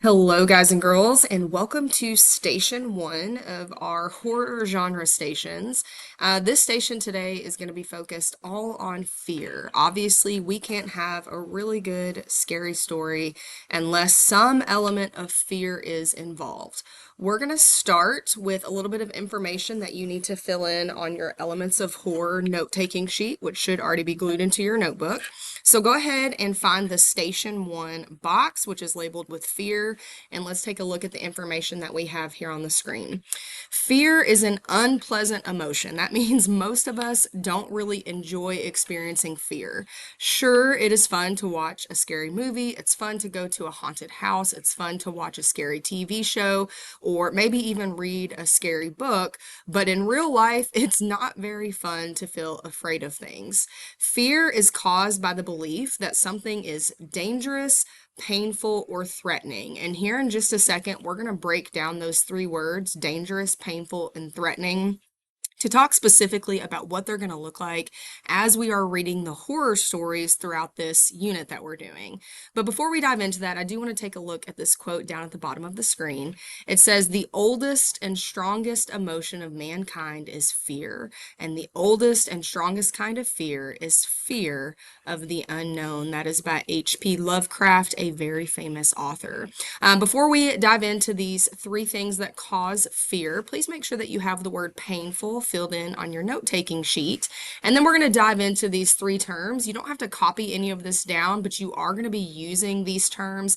Hello, guys and girls, and welcome to Station 1 of our horror genre stations. This station today is going to be focused all on fear. Obviously, we can't have a really good, scary story unless some element of fear is involved. We're going to start with a little bit of information that you need to fill in on your Elements of Horror note-taking sheet, which should already be glued into your notebook. So go ahead and find the Station 1 box, which is labeled with fear, and let's take a look at the information that we have here on the screen. Fear is an unpleasant emotion. That means most of us don't really enjoy experiencing fear. Sure, it is fun to watch a scary movie, it's fun to go to a haunted house, it's fun to watch a scary TV show, or maybe even read a scary book, but in real life, it's not very fun to feel afraid of things. Fear is caused by the belief that something is dangerous, painful, or threatening. And here in just a second, we're going to break down those three words, dangerous, painful, and threatening, to talk specifically about what they're going to look like as we are reading the horror stories throughout this unit that we're doing. But before we dive into that, I do want to take a look at this quote down at the bottom of the screen. It says, "The oldest and strongest emotion of mankind is fear, and the oldest and strongest kind of fear is fear of the unknown." That is by H.P. Lovecraft, a very famous author. Before we dive into these three things that cause fear, please make sure that you have the word painful filled in on your note-taking sheet. And then we're going to dive into these three terms. You don't have to copy any of this down, but you are going to be using these terms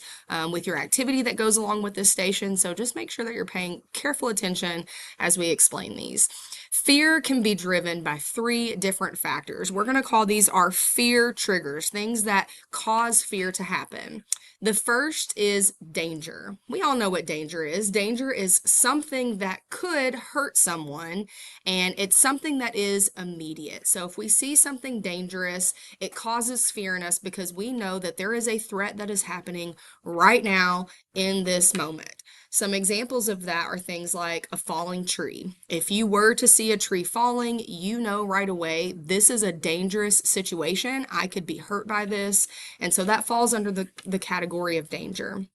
with your activity that goes along with this station. So just make sure that you're paying careful attention as we explain these. Fear can be driven by three different factors. We're going to call these our fear triggers, things that cause fear to happen. The first is danger. We all know what danger is. Danger is something that could hurt someone, and it's something that is immediate. So if we see something dangerous, it causes fear in us because we know that there is a threat that is happening right now in this moment. Some examples of that are things like a falling tree. If you were to see a tree falling, you know right away this is a dangerous situation. I could be hurt by this. And so that falls under the category of danger.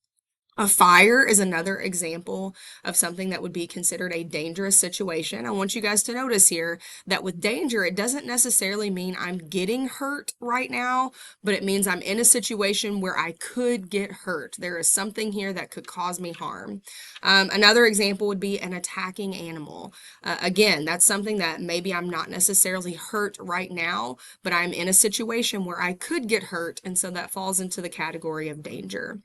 A fire is another example of something that would be considered a dangerous situation. I want you guys to notice here that with danger, it doesn't necessarily mean I'm getting hurt right now, but it means I'm in a situation where I could get hurt. There is something here that could cause me harm. Another example would be an attacking animal. Again, that's something that maybe I'm not necessarily hurt right now, but I'm in a situation where I could get hurt, and so that falls into the category of danger.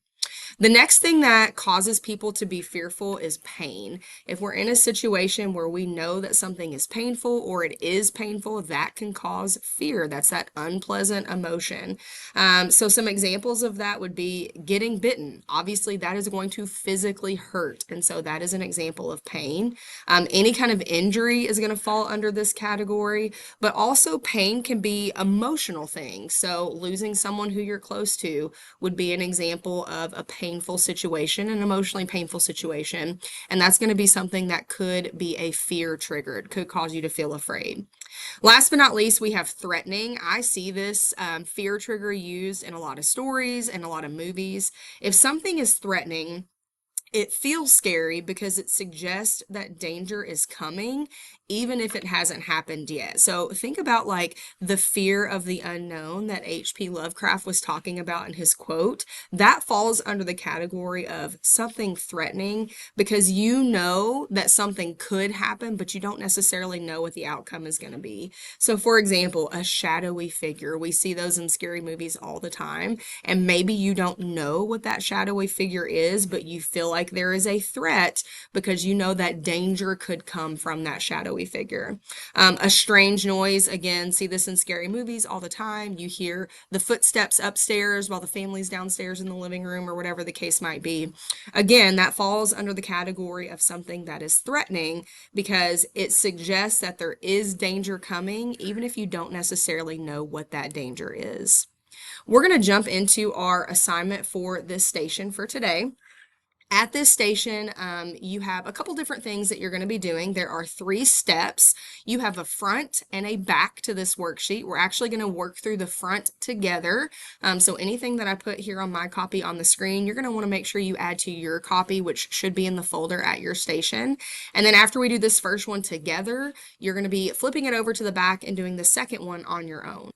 The next thing that causes people to be fearful is pain. If we're in a situation where we know that something is painful or it is painful, that can cause fear. That's that unpleasant emotion. So some examples of that would be getting bitten. Obviously, that is going to physically hurt, and so that is an example of pain. Any kind of injury is going to fall under this category, but also pain can be emotional things. So losing someone who you're close to would be an example of a painful situation, an emotionally painful situation. And that's going to be something that could be a fear triggered, could cause you to feel afraid. Last but not least, we have threatening. I see this fear trigger used in a lot of stories and a lot of movies. If something is threatening, it feels scary because it suggests that danger is coming, even if it hasn't happened yet. So think about like the fear of the unknown that H.P. Lovecraft was talking about in his quote. That falls under the category of something threatening because you know that something could happen, but you don't necessarily know what the outcome is going to be. So for example, a shadowy figure, we see those in scary movies all the time, and maybe you don't know what that shadowy figure is, but you feel like there is a threat because you know that danger could come from that shadowy figure. A strange noise, again, see this in scary movies all the time. You hear the footsteps upstairs while the family's downstairs in the living room or whatever the case might be. Again, that falls under the category of something that is threatening because it suggests that there is danger coming, even if you don't necessarily know what that danger is. We're going to jump into our assignment for this station for today. At this station, you have a couple different things that you're going to be doing. There are 3 steps. You have a front and a back to this worksheet. We're actually going to work through the front together. So anything that I put here on my copy on the screen, you're going to want to make sure you add to your copy, which should be in the folder at your station. And then after we do this first one together, you're going to be flipping it over to the back and doing the second one on your own.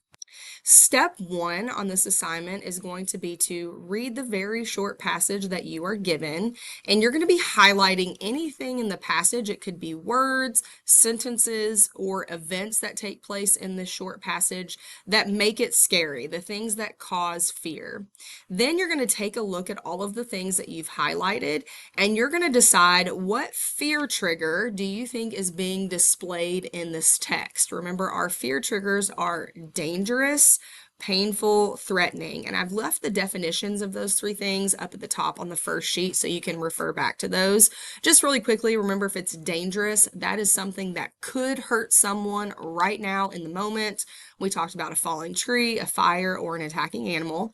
Step 1 on this assignment is going to be to read the very short passage that you are given, and you're going to be highlighting anything in the passage. It could be words, sentences, or events that take place in this short passage that make it scary, the things that cause fear. Then you're going to take a look at all of the things that you've highlighted, and you're going to decide what fear trigger do you think is being displayed in this text. Remember, our fear triggers are dangerous, painful, threatening. And I've left the definitions of those 3 things up at the top on the first sheet so you can refer back to those. Just really quickly, remember, if it's dangerous, that is something that could hurt someone right now in the moment. We talked about a falling tree, a fire, or an attacking animal.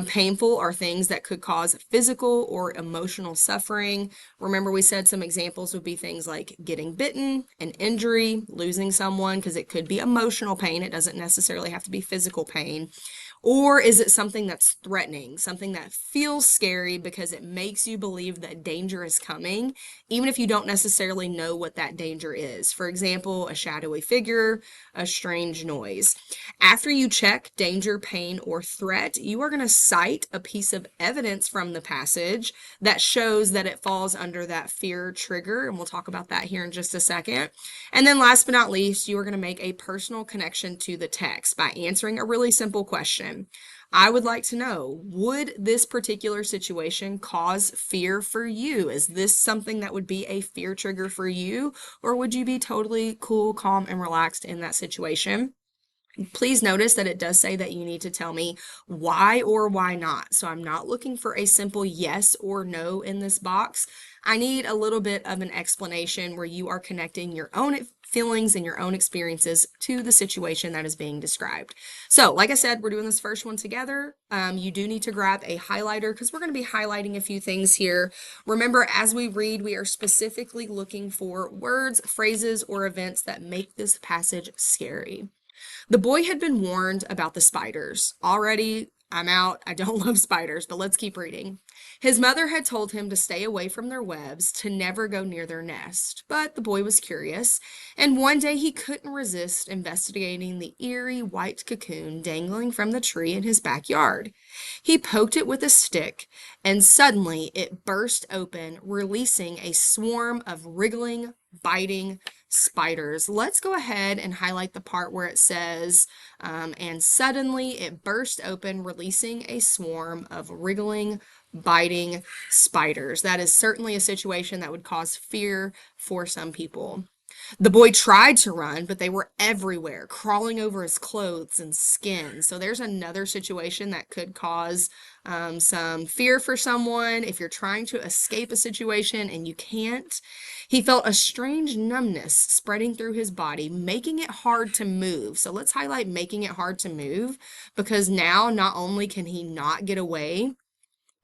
Painful are things that could cause physical or emotional suffering. Remember, we said some examples would be things like getting bitten, an injury, losing someone, because it could be emotional pain. It doesn't necessarily have to be physical pain. Or is it something that's threatening, something that feels scary because it makes you believe that danger is coming, even if you don't necessarily know what that danger is? For example, a shadowy figure, a strange noise. After you check danger, pain, or threat, you are going to cite a piece of evidence from the passage that shows that it falls under that fear trigger, and we'll talk about that here in just a second. And then last but not least, you are going to make a personal connection to the text by answering a really simple question. I would like to know, would this particular situation cause fear for you? Is this something that would be a fear trigger for you? Or would you be totally cool, calm, and relaxed in that situation? Please notice that it does say that you need to tell me why or why not. So I'm not looking for a simple yes or no in this box. I need a little bit of an explanation where you are connecting your own feelings and your own experiences to the situation that is being described. So like I said, we're doing this first one together. You do need to grab a highlighter because we're going to be highlighting a few things here. Remember, as we read, we are specifically looking for words, phrases, or events that make this passage scary. The boy had been warned about the spiders. Already, I'm out. I don't love spiders, but let's keep reading. His mother had told him to stay away from their webs, to never go near their nest. But the boy was curious, and one day he couldn't resist investigating the eerie white cocoon dangling from the tree in his backyard. He poked it with a stick, and suddenly it burst open, releasing a swarm of wriggling, biting spiders. Let's go ahead and highlight the part where it says, and suddenly it burst open, releasing a swarm of wriggling, biting spiders. That is certainly a situation that would cause fear for some people. The boy tried to run, but they were everywhere, crawling over his clothes and skin. So there's another situation that could cause some fear for someone if you're trying to escape a situation and you can't. He felt a strange numbness spreading through his body, making it hard to move. So let's highlight making it hard to move, because now not only can he not get away,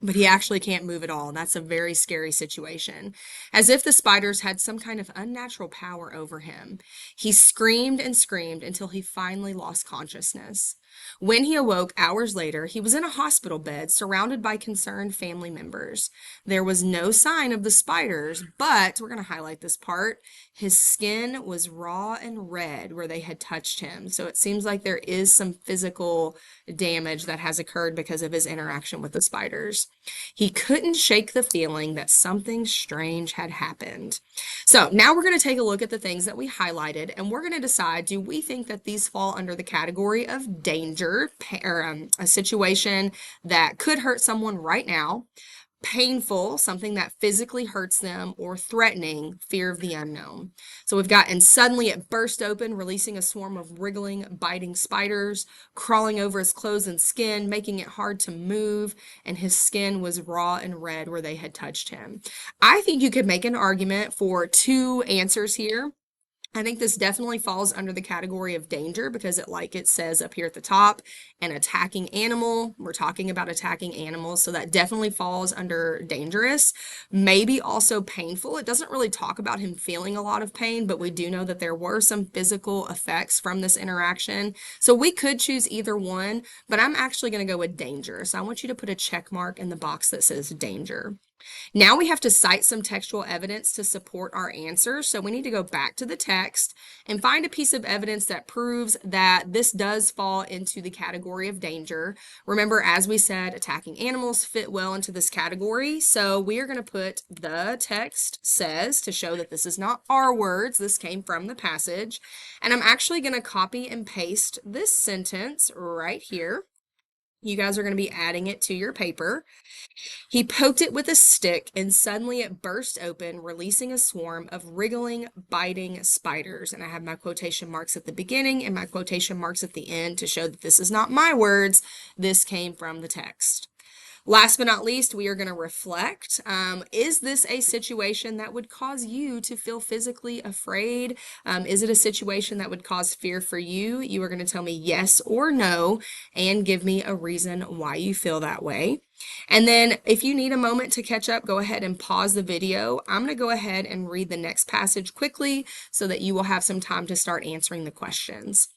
but he actually can't move at all. And that's a very scary situation. As if the spiders had some kind of unnatural power over him. He screamed and screamed until he finally lost consciousness. When he awoke hours later, he was in a hospital bed surrounded by concerned family members. There was no sign of the spiders, but we're going to highlight this part. His skin was raw and red where they had touched him. So it seems like there is some physical damage that has occurred because of his interaction with the spiders. He couldn't shake the feeling that something strange had happened. So now we're going to take a look at the things that we highlighted, and we're going to decide, do we think that these fall under the category of danger, or a situation that could hurt someone right now, painful, something that physically hurts them, or threatening, fear of the unknown. So we've got, and suddenly it burst open, releasing a swarm of wriggling, biting spiders, crawling over his clothes and skin, making it hard to move, and his skin was raw and red where they had touched him. I think you could make an argument for 2 answers here. I think this definitely falls under the category of danger because like it says up here at the top, an attacking animal. We're talking about attacking animals, so that definitely falls under dangerous. Maybe also painful. It doesn't really talk about him feeling a lot of pain, but we do know that there were some physical effects from this interaction. So we could choose either one, but I'm actually going to go with danger. So I want you to put a check mark in the box that says danger. Now we have to cite some textual evidence to support our answers. So we need to go back to the text and find a piece of evidence that proves that this does fall into the category of danger. Remember, as we said, attacking animals fit well into this category. So we are going to put the text says to show that this is not our words. This came from the passage. And I'm actually going to copy and paste this sentence right here. You guys are going to be adding it to your paper. He poked it with a stick, and suddenly it burst open, releasing a swarm of wriggling, biting spiders. And I have my quotation marks at the beginning and my quotation marks at the end to show that this is not my words. This came from the text. Last but not least, we are going to reflect. Is this a situation that would cause you to feel physically afraid? Is it a situation that would cause fear for you? You are going to tell me yes or no and give me a reason why you feel that way. And then if you need a moment to catch up, go ahead and pause the video. I'm going to go ahead and read the next passage quickly so that you will have some time to start answering the questions.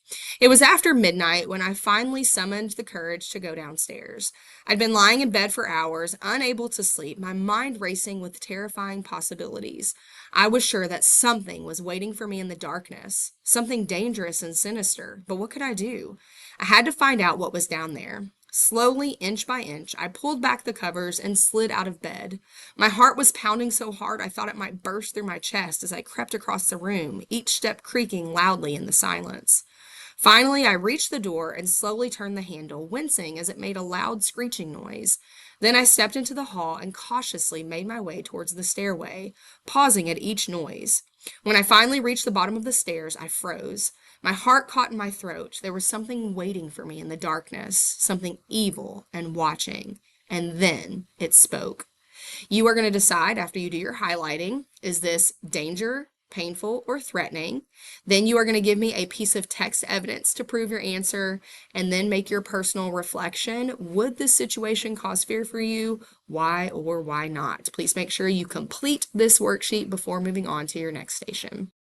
It was after midnight when I finally summoned the courage to go downstairs. I'd been lying in bed for hours, unable to sleep, my mind racing with terrifying possibilities. I was sure that something was waiting for me in the darkness, something dangerous and sinister, but what could I do? I had to find out what was down there. Slowly, inch by inch, I pulled back the covers and slid out of bed. My heart was pounding so hard I thought it might burst through my chest as I crept across the room, each step creaking loudly in the silence. Finally, I reached the door and slowly turned the handle, wincing as it made a loud screeching noise. Then I stepped into the hall and cautiously made my way towards the stairway, pausing at each noise. When I finally reached the bottom of the stairs, I froze. My heart caught in my throat. There was something waiting for me in the darkness, something evil and watching. And then it spoke. You are going to decide after you do your highlighting, is this danger, painful, or threatening? Then you are going to give me a piece of text evidence to prove your answer, and then make your personal reflection. Would this situation cause fear for you? Why or why not? Please make sure you complete this worksheet before moving on to your next station.